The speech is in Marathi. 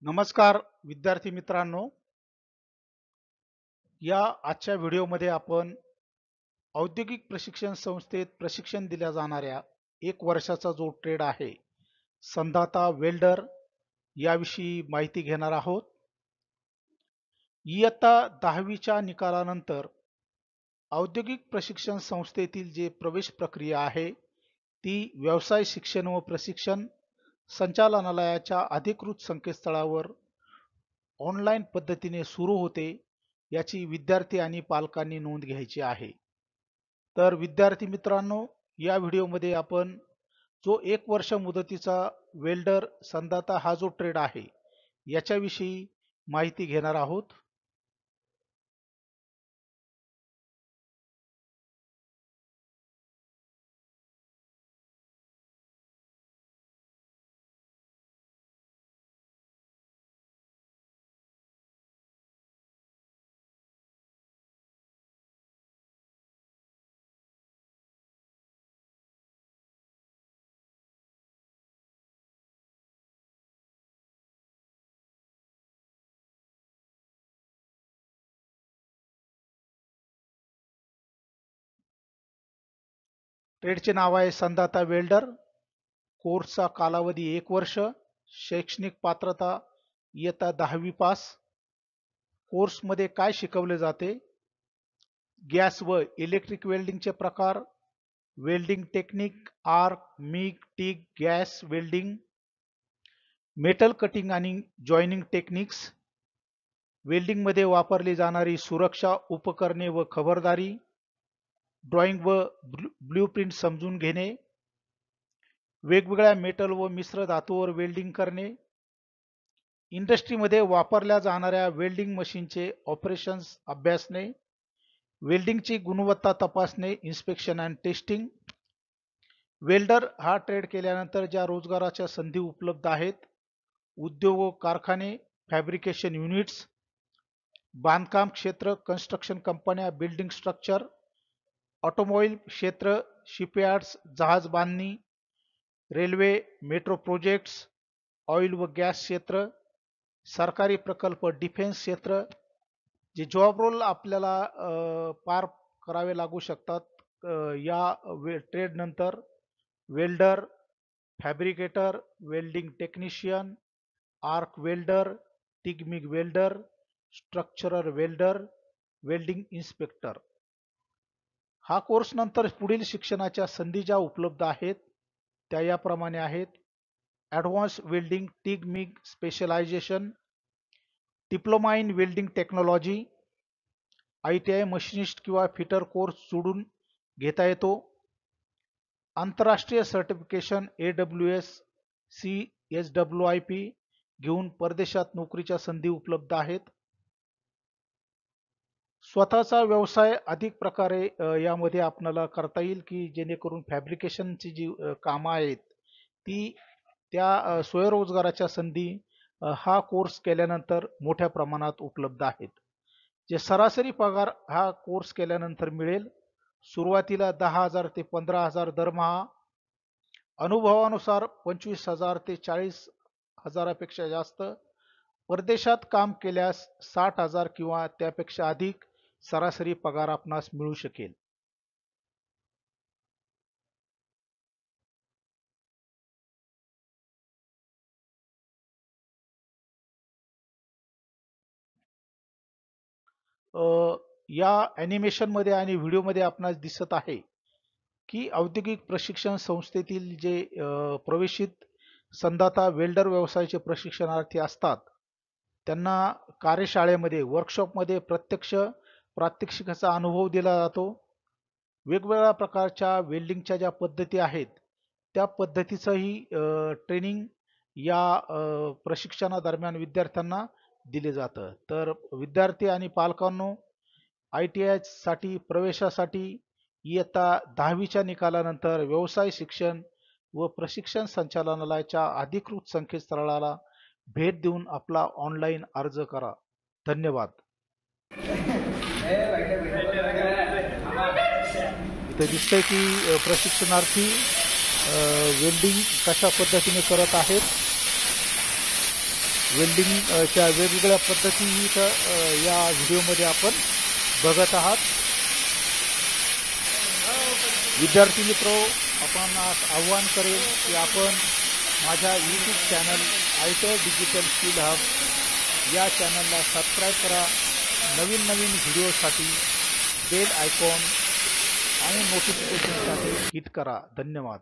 नमस्कार विद्यार्थी मित्रांनो, या आजच्या व्हिडिओमध्ये आपण औद्योगिक प्रशिक्षण संस्थेत प्रशिक्षण दिल्या जाणाऱ्या 1 वर्षाचा जो ट्रेड आहे संधाता वेल्डर याविषयी माहिती घेणार आहोत. इयत्ता 10वीच्या निकालानंतर औद्योगिक प्रशिक्षण संस्थेतील जे प्रवेश प्रक्रिया आहे ती व्यवसाय शिक्षण व प्रशिक्षण संचालनालयाच्या अधिकृत संकेतस्थळावर ऑनलाईन पद्धतीने सुरू होते याची विद्यार्थी आणि पालकांनी नोंद घ्यायची आहे. तर विद्यार्थी मित्रांनो, या व्हिडिओमध्ये आपण जो 1 वर्ष मुदतीचा वेल्डर संधाता हा जो ट्रेड आहे याच्याविषयी माहिती घेणार आहोत. ट्रेडचे नाव आहे संधाता वेल्डर. कोर्सचा कालावधी 1 वर्ष. शैक्षणिक पात्रता इयत्ता 10वी पास. कोर्समध्ये काय शिकवले जाते? गॅस व इलेक्ट्रिक वेल्डिंगचे प्रकार, welding technique, arc, MiG, TIG, gas welding, metal cutting आणि जॉइनिंग टेक्निक्स, वेल्डिंग मध्ये वापरली जाणारी सुरक्षा उपकरणे व खबरदारी, ड्रॉइंग व ब्ल्यूप्रिंट समजून घेणे, वेगवेगळ्या मेटल व मिश्र धातूवर वेल्डिंग करणे, इंडस्ट्रीमध्ये वापरल्या जाणाऱ्या वेल्डिंग मशीनचे ऑपरेशन्स अभ्यासणे, वेल्डिंगची गुणवत्ता तपासणे, इन्स्पेक्शन अँड टेस्टिंग. वेल्डर हा ट्रेड केल्यानंतर ज्या रोजगाराच्या संधी उपलब्ध आहेत: उद्योग व कारखाने, फॅब्रिकेशन युनिट्स, बांधकाम क्षेत्र, कन्स्ट्रक्शन कंपन्या, बिल्डिंग स्ट्रक्चर, ऑटोमोबाईल क्षेत्र, शिपयार्ड्स, जहाज बांधणी, रेल्वे, मेट्रो प्रोजेक्ट्स, ऑइल व गॅस क्षेत्र, सरकारी प्रकल्प, डिफेन्स क्षेत्र. जे जॉब रोल आपल्याला पार करावे लागू शकतात या ट्रेड नंतर: welder, fabricator, welding technician, arc welder, TIG MIG welder, structural welder, welding inspector. हा कोर्स नंतर पुढील शिक्षणाच्या संधी ज्या उपलब्ध आहेत त्या याप्रमाणे आहेत: advance welding TIG MIG specialisation, diploma in welding technology, ITI machinist किंवा फिटर कोर्स जोडून घेता येतो, आंतरराष्ट्रीय सर्टिफिकेशन AWS CSWIP घेऊन परदेशात नोकरीच्या संधी उपलब्ध आहेत. स्वतःचा व्यवसाय अधिक प्रकारे यामध्ये आपल्याला करता येईल की जेणेकरून फॅब्रिकेशनची जी कामं आहेत ती त्या स्वयंरोजगाराच्या संधी हा कोर्स केल्यानंतर मोठ्या प्रमाणात उपलब्ध आहेत. जे सरासरी पगार हा कोर्स केल्यानंतर मिळेल: सुरुवातीला 10,000 ते 15,000 दरमहा, अनुभवानुसार 25,000 ते 40,000पेक्षा जास्त, परदेशात काम केल्यास 60,000 किंवा त्यापेक्षा अधिक सरासरी पगार आपणास मिळू शकेल. या ॲनिमेशन मध्ये आणि व्हिडिओमध्ये आपणास दिसत आहे की औद्योगिक प्रशिक्षण संस्थेतील जे प्रवेशित संधाता वेल्डर व्यवसायाचे प्रशिक्षणार्थी असतात त्यांना कार्यशाळेमध्ये वर्कशॉपमध्ये प्रत्यक्ष प्रात्यक्षिकाचा अनुभव दिला जातो. वेगवेगळ्या प्रकारच्या वेल्डिंगच्या ज्या पद्धती आहेत त्या पद्धतीचंही ट्रेनिंग या प्रशिक्षणादरम्यान विद्यार्थ्यांना दिले जातं. तर विद्यार्थी आणि पालकांनो, ITI साठी प्रवेशासाठी इयत्ता 10वीच्या निकालानंतर व्यवसाय शिक्षण व प्रशिक्षण संचालनालयाच्या अधिकृत संकेतस्थळाला भेट देऊन आपला ऑनलाईन अर्ज करा. धन्यवाद. इथे दिसतंय की प्रशिक्षणार्थी वेल्डिंग कशा पद्धतीने करत आहेत. वेल्डिंगच्या वेगवेगळ्या पद्धती इथं या व्हिडिओमध्ये आपण बघत आहात. विद्यार्थी मित्र, आपण आव्हान करेल की आपण माझ्या यूट्यूब चॅनल आयटर डिजिटल स्किल हब या चॅनलला सबस्क्राईब करा. नवीन व्हिडिओसाठी बेल आयकॉन आणि नोटिफिकेशनसाठी हिट करा. धन्यवाद.